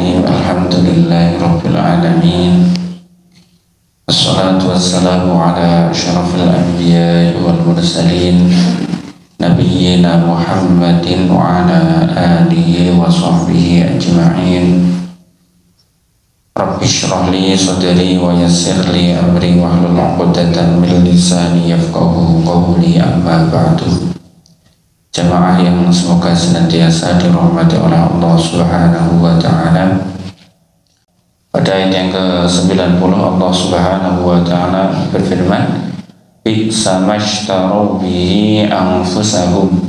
Bismillahirrahmanirrahim. Alhamdulillahi alamin. Wassalatu wassalamu ala asyrafil anbiya'i wal mursalin nabiyyina Muhammadin wa ala alihi wa sahbihi ajma'in. Rabbi shrah li sadri wa yassir li amri wahlul 'uqdatam min lisani yafqahu qawli, amma ba'du. Jamaah yang semoga senantiasa dirahmati oleh Allah Subhanahu wa ta'ala. Pada ayat yang ke-90 Allah Subhanahu wa ta'ala berfirman, bi'sa mashtaru bihi anfusahum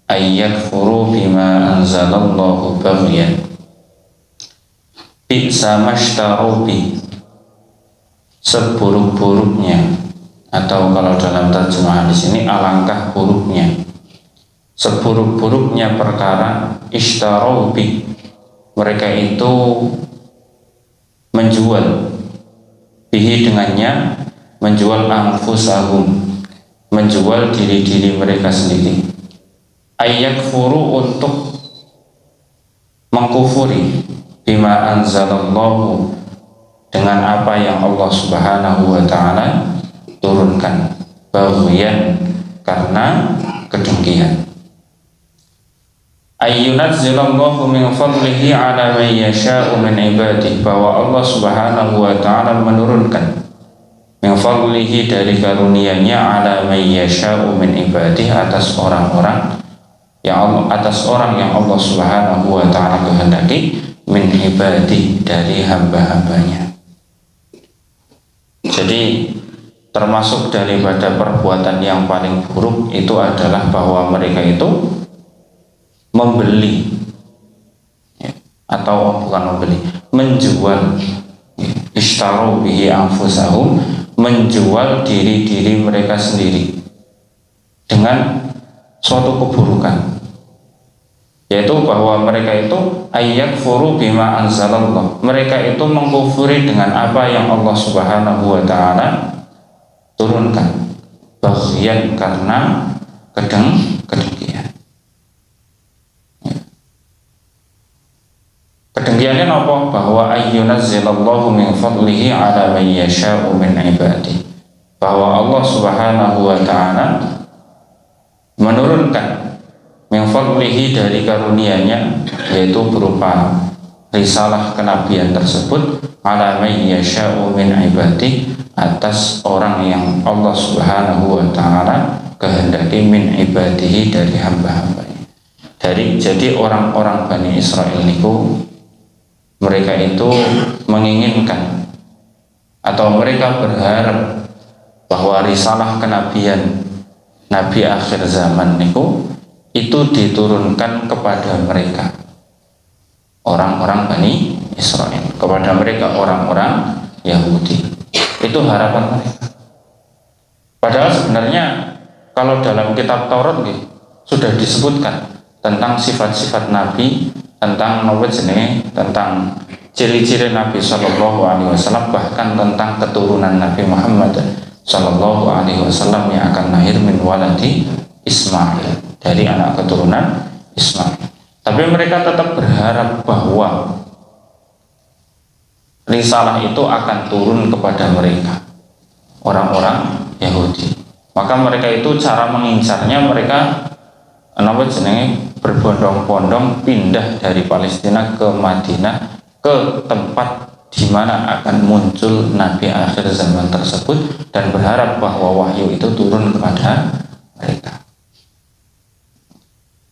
ayyakfuru bima anzalallahu baghyan. Bi'sa mashtaru bihi, seburuk-buruknya, atau kalau dalam terjemahan di sini alangkah buruknya, seburuk-buruknya perkara ishtarau bi, mereka itu menjual, bihi dengannya, menjual anfusahum, menjual diri-diri mereka sendiri, ayyakfuru untuk mengkufuri, bima anzalallahu, dengan apa yang Allah Subhanahu wa ta'ala turunkan, baghyan, karena kedengkian. Ayyunazzilallahu min fadlihi ala man yasha'u min ibadihi, bahwa Allah Subhanahu wa ta'ala menurunkan min fadlihi, dari karunia-Nya, ala man yasha'u min ibadihi, atas orang-orang yang Allah Subhanahu wa ta'ala kehendaki, min ibadihi, dari hamba-hambanya. Jadi termasuk daripada perbuatan yang paling buruk itu adalah bahwa mereka itu membeli, atau bukan membeli, menjual, ishtaru bihi anfusahum, menjual diri-diri mereka sendiri dengan suatu keburukan, yaitu bahwa mereka itu ayyakfuru bima anzalallah, mereka itu mengkufuri dengan apa yang Allah Subhanahu wa ta'ala turunkan, baghyan, karena kedengkian. Kedengkiannya apa? Bahwa ayyunazzilallahu min fadlihi ala man yasha'u min ibadihi, bahwa Allah Subhanahu wa ta'ala menurunkan min fadlihi, dari karunia-Nya, yaitu berupa risalah kenabian tersebut, ala man yasha'u min ibadihi, atas orang yang Allah Subhanahu wa ta'ala kehendaki, min ibadihi, dari hamba-hambanya. Jadi orang-orang Bani Israel niku, mereka itu menginginkan atau mereka berharap bahwa risalah kenabian Nabi akhir zaman niku itu diturunkan kepada mereka, orang-orang Bani Israel, kepada mereka orang-orang Yahudi. Itu harapan mereka. Padahal sebenarnya kalau dalam kitab Taurat sudah disebutkan tentang sifat-sifat Nabi, tentang tentang ciri-ciri Nabi Sallallahu Alaihi Wasallam, bahkan tentang keturunan Nabi Muhammad Sallallahu Alaihi Wasallam yang akan lahir min waladi Ismail, dari anak keturunan Ismail. Tapi mereka tetap berharap bahwa risalah itu akan turun kepada mereka, orang-orang Yahudi. Maka mereka itu cara mengincarnya, mereka berbondong-bondong pindah dari Palestina ke Madinah, ke tempat di mana akan muncul Nabi akhir zaman tersebut, dan berharap bahwa wahyu itu turun kepada mereka.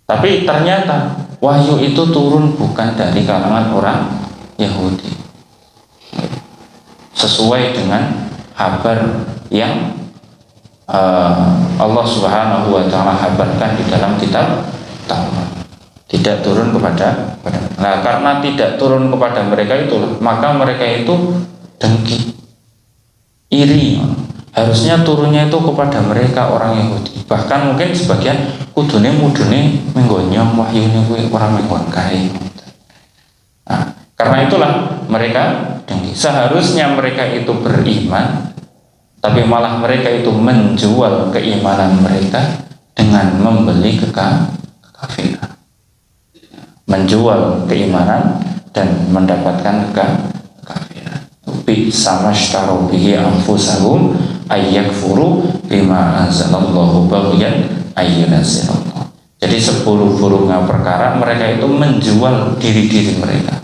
Tapi ternyata wahyu itu turun bukan dari kalangan orang Yahudi, sesuai dengan kabar yang Allah Subhanahu wa ta'ala habarkan di dalam kitab Taurat. Tidak turun kepada mereka. Nah, karena tidak turun kepada mereka itulah, maka mereka itu dengki, iri. Harusnya turunnya itu kepada mereka, orang Yahudi. Bahkan mungkin sebagian kudune mudune menggonyong wahyune kuwi ora menggon kae. Nah, karena itulah mereka dengki. Seharusnya mereka itu beriman, tapi malah mereka itu menjual keimanan mereka dengan membeli kekafiran, menjual keimanan dan mendapatkan kekafiran. Bi samashtaro bihi anfusahum ayyakfuru bima anzalallahu baghyan ayyunazzilallah. Jadi seburuk-buruknya perkara mereka itu menjual diri-diri mereka,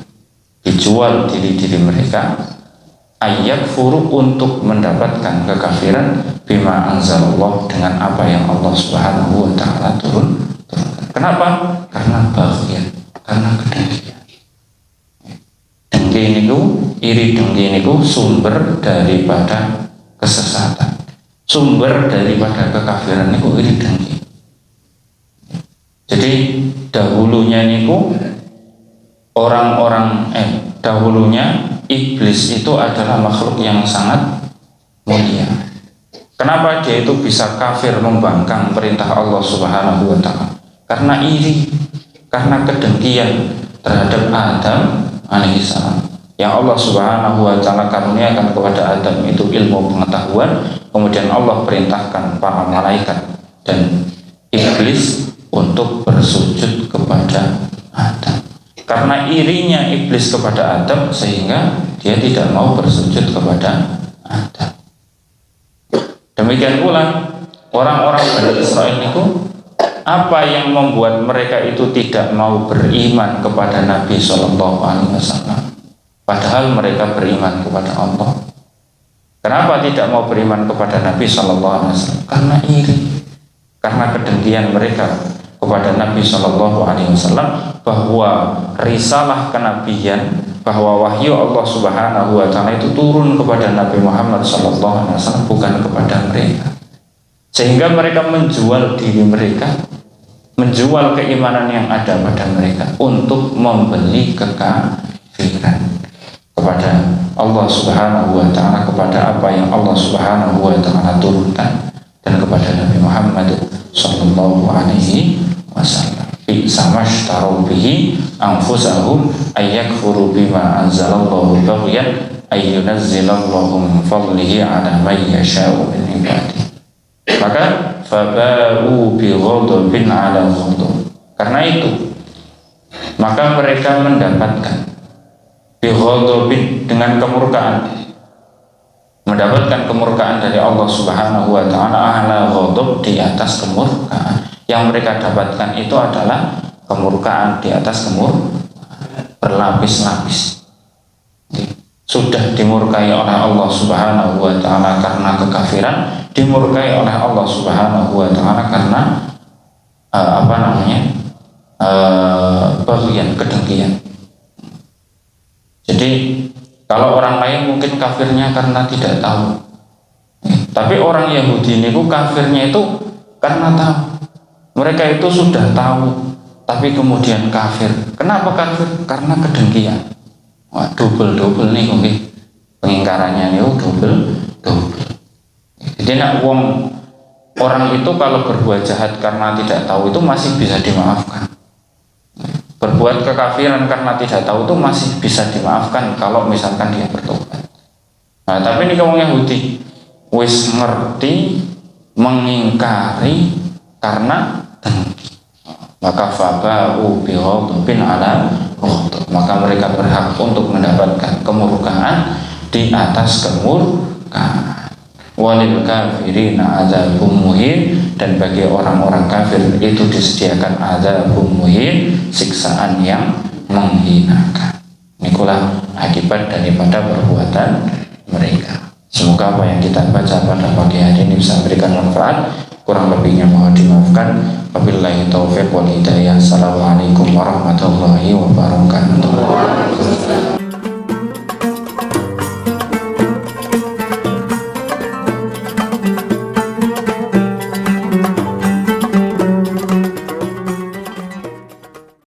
dijual diri-diri mereka, ayyakfuru untuk mendapatkan kekafiran bima anzalallah dengan apa yang Allah Subhanahu wa taala turunkan. Kenapa? Karena baghyan, karena kedengkian. Dengki niku, iri dengki niku sumber daripada kesesatan. Sumber daripada kekafiran niku iri dengki. Jadi dahulunya niku dahulunya iblis itu adalah makhluk yang sangat mulia. Kenapa dia itu bisa kafir membangkang perintah Allah Subhanahu wa taala? Karena iri, karena kedengkian terhadap Adam alaihissalam. Yang Allah Subhanahu wa taala karuniakan kepada Adam itu ilmu pengetahuan, kemudian Allah perintahkan para malaikat dan iblis untuk bersujud kepada Adam. Karena irinya iblis kepada Adam sehingga dia tidak mau bersujud kepada Adam. Demikian pula orang-orang Bani Israil itu, apa yang membuat mereka itu tidak mau beriman kepada Nabi Shallallahu Alaihi Wasallam? Padahal mereka beriman kepada Allah. Kenapa tidak mau beriman kepada Nabi Shallallahu Alaihi Wasallam? Karena iri, karena kedengkian mereka kepada Nabi Shallallahu Alaihi Wasallam bahwa risalah kenabian, bahwa wahyu Allah Subhanahu wa taala itu turun kepada Nabi Muhammad Shallallahu Alaihi Wasallam, bukan kepada mereka. Sehingga mereka menjual diri mereka, menjual keimanan yang ada pada mereka untuk membeli kekafiran kepada Allah Subhanahu wa taala, kepada apa yang Allah Subhanahu wa taala turunkan dan kepada Nabi Muhammad Sallallahu Alaihi Wasallam. Bi samashtaro bihi anfusahum ayyakfuru bima anzalallahu baghyan ayyunazzilallahu min fadlihi ala man yasha'u min ibadihi. Maka faba'u bi ghadabin ala ghadab. Karena itu maka mereka mendapatkan bi ghadabin, dengan kemurkaan, mendapatkan kemurkaan dari Allah Subhanahu wa taala, ala ghadab, di atas kemurkaan. Yang mereka dapatkan itu adalah kemurkaan di atas kemurkaan, berlapis-lapis. Sudah dimurkai oleh Allah Subhanahu wa taala karena kekafiran, dimurkai oleh Allah Subhanahu wa taala karena bagian kedengkian. Jadi kalau orang lain mungkin kafirnya karena tidak tahu, tapi orang Yahudi ini kafirnya itu karena tahu. Mereka itu sudah tahu, tapi kemudian kafir. Kenapa kafir? Karena kedengkian. Wah, double nih mungkin pengingkarannya nih, double. Jadi orang itu kalau berbuat jahat karena tidak tahu itu masih bisa dimaafkan. Berbuat kekafiran karena tidak tahu itu masih bisa dimaafkan kalau misalkan dia bertobat. Nah, tapi ini kaum Yahudi wis ngerti, mengingkari karena dengki. Maka faba'u bi ghadabin ala ghadab. Maka mereka berhak untuk mendapatkan kemurkaan di atas kemurkaan. Walil kafirina adzabun muhin, dan bagi orang-orang kafir itu disediakan adzabun muhin, siksaan yang menghinakan. Inilah akibat daripada perbuatan mereka. Semoga apa yang kita baca pada pagi hari ini bisa memberikan manfaat. Kurang lebihnya mohon dimaafkan. Wabillahi taufiq wal hidayah. Assalamualaikum warahmatullahi wabarakatuh.